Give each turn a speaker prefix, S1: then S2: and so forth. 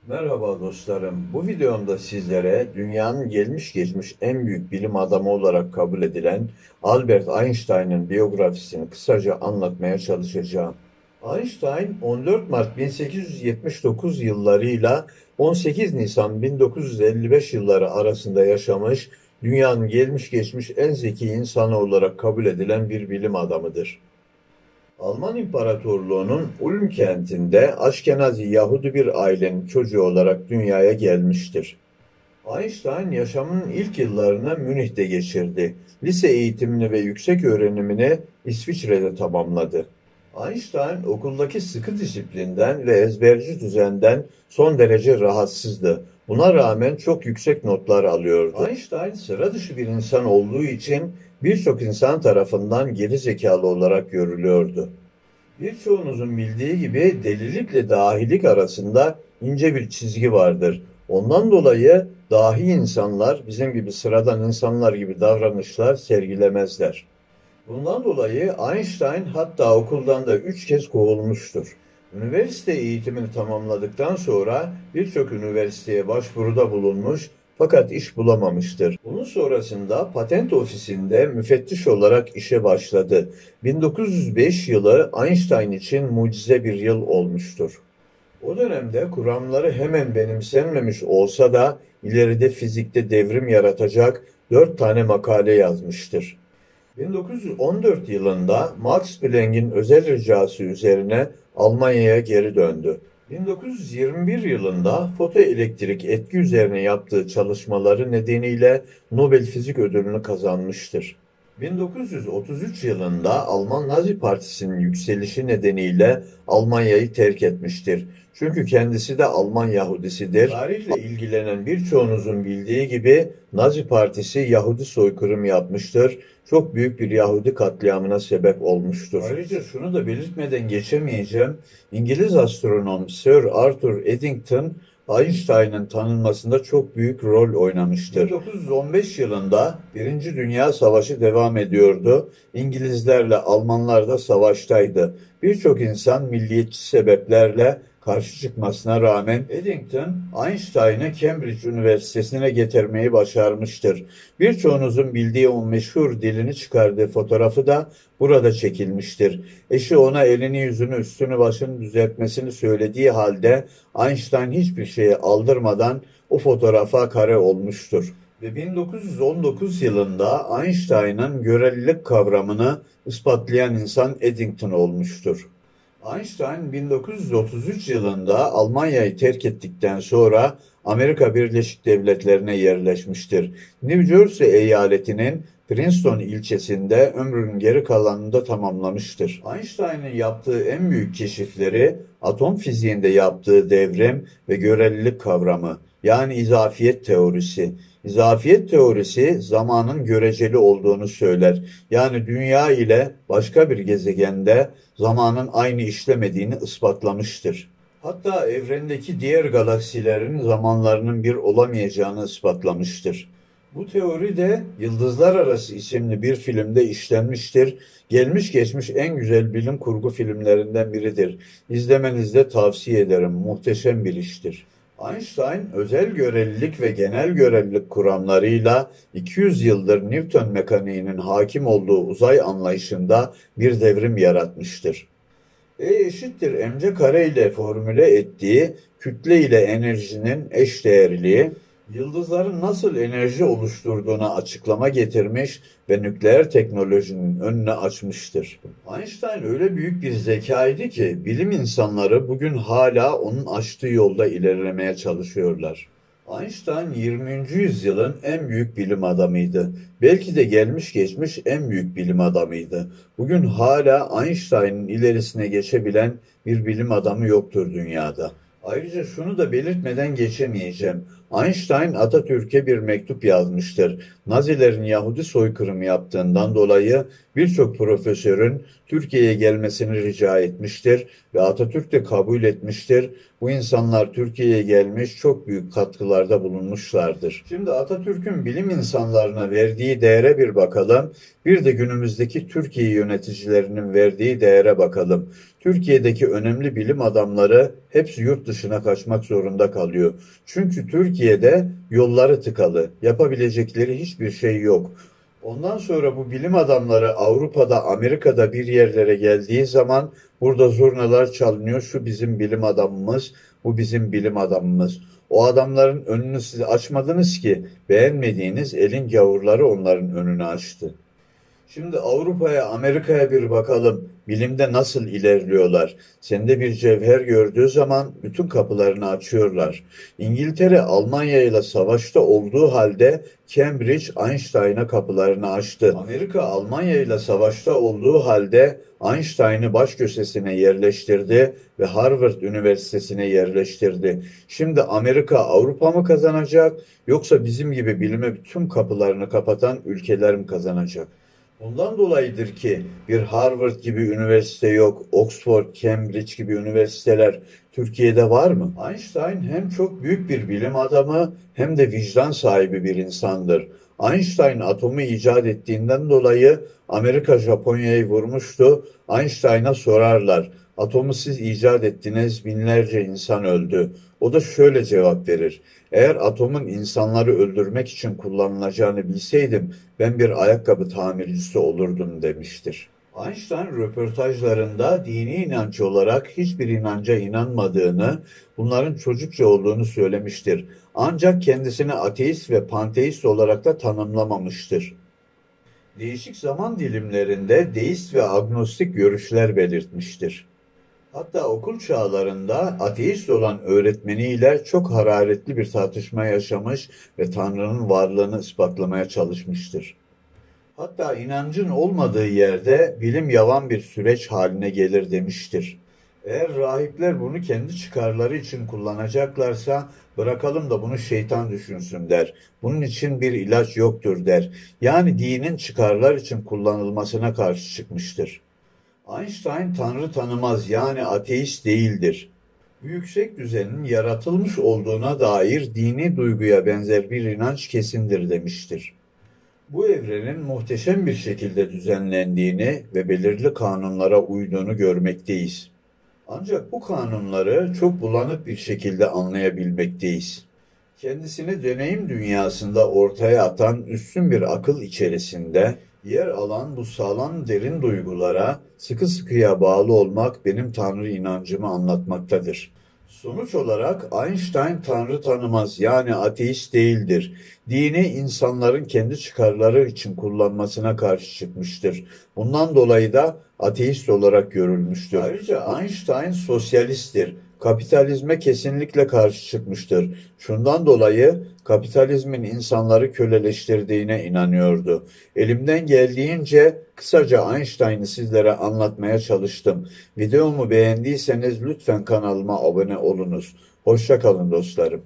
S1: Merhaba dostlarım. Bu videomda sizlere dünyanın gelmiş geçmiş en büyük bilim adamı olarak kabul edilen Albert Einstein'ın biyografisini kısaca anlatmaya çalışacağım. Einstein 14 Mart 1879 yıllarıyla 18 Nisan 1955 yılları arasında yaşamış, dünyanın gelmiş geçmiş en zeki insanı olarak kabul edilen bir bilim adamıdır. Alman İmparatorluğu'nun Ulm kentinde Aşkenazi Yahudi bir ailenin çocuğu olarak dünyaya gelmiştir. Einstein yaşamının ilk yıllarını Münih'te geçirdi. Lise eğitimini ve yüksek öğrenimini İsviçre'de tamamladı. Einstein okuldaki sıkı disiplinden ve ezberci düzenden son derece rahatsızdı. Buna rağmen çok yüksek notlar alıyordu. Einstein sıra dışı bir insan olduğu için birçok insan tarafından geri zekalı olarak görülüyordu. Birçoğunuzun bildiği gibi delilikle dahilik arasında ince bir çizgi vardır. Ondan dolayı dahi insanlar bizim gibi sıradan insanlar gibi davranışlar sergilemezler. Bundan dolayı Einstein hatta okuldan da 3 kez kovulmuştur. Üniversite eğitimini tamamladıktan sonra birçok üniversiteye başvuruda bulunmuş fakat iş bulamamıştır. Bunun sonrasında patent ofisinde müfettiş olarak işe başladı. 1905 yılı Einstein için mucize bir yıl olmuştur. O dönemde kuramları hemen benimsenmemiş olsa da ileride fizikte devrim yaratacak 4 tane makale yazmıştır. 1914 yılında Max Planck'in özel ricası üzerine Almanya'ya geri döndü. 1921 yılında fotoelektrik etki üzerine yaptığı çalışmaları nedeniyle Nobel Fizik Ödülünü kazanmıştır. 1933 yılında Alman Nazi Partisi'nin yükselişi nedeniyle Almanya'yı terk etmiştir. Çünkü kendisi de Alman Yahudisidir. Tarihle ilgilenen birçoğunuzun bildiği gibi Nazi Partisi Yahudi soykırım yapmıştır. Çok büyük bir Yahudi katliamına sebep olmuştur. Ayrıca şunu da belirtmeden geçemeyeceğim. İngiliz astronom Sir Arthur Eddington, Einstein'ın tanınmasında çok büyük rol oynamıştır. 1915 yılında Birinci Dünya Savaşı devam ediyordu. İngilizlerle Almanlar da savaştaydı. Birçok insan milliyetçi sebeplerle karşı çıkmasına rağmen Eddington, Einstein'ı Cambridge Üniversitesi'ne getirmeyi başarmıştır. Birçoğunuzun bildiği o meşhur dilini çıkardığı fotoğrafı da burada çekilmiştir. Eşi ona elini yüzünü üstünü başını düzeltmesini söylediği halde Einstein hiçbir şeye aldırmadan o fotoğrafa kare olmuştur. Ve 1919 yılında Einstein'ın görelilik kavramını ispatlayan insan Eddington olmuştur. Einstein 1933 yılında Almanya'yı terk ettikten sonra Amerika Birleşik Devletleri'ne yerleşmiştir. New Jersey eyaletinin Princeton ilçesinde ömrünün geri kalanını tamamlamıştır. Einstein'ın yaptığı en büyük keşifleri atom fiziğinde yaptığı devrim ve görelilik kavramı, yani izafiyet teorisi. İzafiyet teorisi zamanın göreceli olduğunu söyler. Yani dünya ile başka bir gezegende zamanın aynı işlemediğini ispatlamıştır. Hatta evrendeki diğer galaksilerin zamanlarının bir olamayacağını ispatlamıştır. Bu teori de Yıldızlar Arası isimli bir filmde işlenmiştir. Gelmiş geçmiş en güzel bilim kurgu filmlerinden biridir. İzlemenizi de tavsiye ederim. Muhteşem bir iştir. Einstein özel görelilik ve genel görelilik kuramlarıyla 200 yıldır Newton mekaniğinin hakim olduğu uzay anlayışında bir devrim yaratmıştır. E = mc² ile formüle ettiği kütle ile enerjinin eşdeğerliği, yıldızların nasıl enerji oluşturduğuna açıklama getirmiş ve nükleer teknolojinin önünü açmıştır. Einstein öyle büyük bir zekaydı ki bilim insanları bugün hala onun açtığı yolda ilerlemeye çalışıyorlar. Einstein 20. yüzyılın en büyük bilim adamıydı. Belki de gelmiş geçmiş en büyük bilim adamıydı. Bugün hala Einstein'ın ilerisine geçebilen bir bilim adamı yoktur dünyada. Ayrıca şunu da belirtmeden geçemeyeceğim. Einstein Atatürk'e bir mektup yazmıştır. Nazilerin Yahudi soykırımı yaptığından dolayı birçok profesörün Türkiye'ye gelmesini rica etmiştir ve Atatürk de kabul etmiştir. Bu insanlar Türkiye'ye gelmiş, çok büyük katkılarda bulunmuşlardır. Şimdi Atatürk'ün bilim insanlarına verdiği değere bir bakalım. Bir de günümüzdeki Türkiye yöneticilerinin verdiği değere bakalım. Türkiye'deki önemli bilim adamları hepsi yurt dışına kaçmak zorunda kalıyor. Çünkü Türkiye'de yolları tıkalı, yapabilecekleri hiçbir şey yok. Ondan sonra bu bilim adamları Avrupa'da, Amerika'da bir yerlere geldiği zaman burada zurnalar çalınıyor. Şu bizim bilim adamımız, bu bizim bilim adamımız. O adamların önünü siz açmadınız ki, beğenmediğiniz elin gavurları onların önünü açtı. Şimdi Avrupa'ya, Amerika'ya bir bakalım. Bilimde nasıl ilerliyorlar? Sende bir cevher gördüğü zaman bütün kapılarını açıyorlar. İngiltere, Almanya ile savaşta olduğu halde Cambridge, Einstein'a kapılarını açtı. Amerika, Almanya ile savaşta olduğu halde Einstein'ı baş köşesine yerleştirdi ve Harvard Üniversitesi'ne yerleştirdi. Şimdi Amerika, Avrupa mı kazanacak, yoksa bizim gibi bilime bütün kapılarını kapatan ülkeler mi kazanacak? Bundan dolayıdır ki bir Harvard gibi üniversite yok, Oxford, Cambridge gibi üniversiteler Türkiye'de var mı? Einstein hem çok büyük bir bilim adamı hem de vicdan sahibi bir insandır. Einstein atomu icat ettiğinden dolayı Amerika Japonya'yı vurmuştu. Einstein'a sorarlar, atomu siz icat ettiniz, binlerce insan öldü. O da şöyle cevap verir: eğer atomun insanları öldürmek için kullanılacağını bilseydim ben bir ayakkabı tamircisi olurdum demiştir. Einstein röportajlarında dini inanç olarak hiçbir inanca inanmadığını, bunların çocukça olduğunu söylemiştir. Ancak kendisini ateist ve panteist olarak da tanımlamamıştır. Değişik zaman dilimlerinde deist ve agnostik görüşler belirtmiştir. Hatta okul çağlarında ateist olan öğretmeniyle çok hararetli bir tartışma yaşamış ve Tanrı'nın varlığını ispatlamaya çalışmıştır. Hatta inancın olmadığı yerde bilim yavan bir süreç haline gelir demiştir. Eğer rahipler bunu kendi çıkarları için kullanacaklarsa bırakalım da bunu şeytan düşünsün der. Bunun için bir ilaç yoktur der. Yani dinin çıkarlar için kullanılmasına karşı çıkmıştır. Einstein Tanrı tanımaz, yani ateist değildir. Bu yüksek düzenin yaratılmış olduğuna dair dini duyguya benzer bir inanç kesindir demiştir. Bu evrenin muhteşem bir şekilde düzenlendiğini ve belirli kanunlara uyduğunu görmekteyiz. Ancak bu kanunları çok bulanık bir şekilde anlayabilmekteyiz. Kendisini deneyim dünyasında ortaya atan üstün bir akıl içerisinde yer alan bu sağlam derin duygulara sıkı sıkıya bağlı olmak benim Tanrı inancımı anlatmaktadır. Sonuç olarak Einstein Tanrı tanımaz, yani ateist değildir. Dini insanların kendi çıkarları için kullanmasına karşı çıkmıştır. Bundan dolayı da ateist olarak görülmüştür. Ayrıca Einstein sosyalisttir. Kapitalizme kesinlikle karşı çıkmıştır. Şundan dolayı kapitalizmin insanları köleleştirdiğine inanıyordu. Elimden geldiğince kısaca Einstein'ı sizlere anlatmaya çalıştım. Videomu beğendiyseniz lütfen kanalıma abone olunuz. Hoşça kalın dostlarım.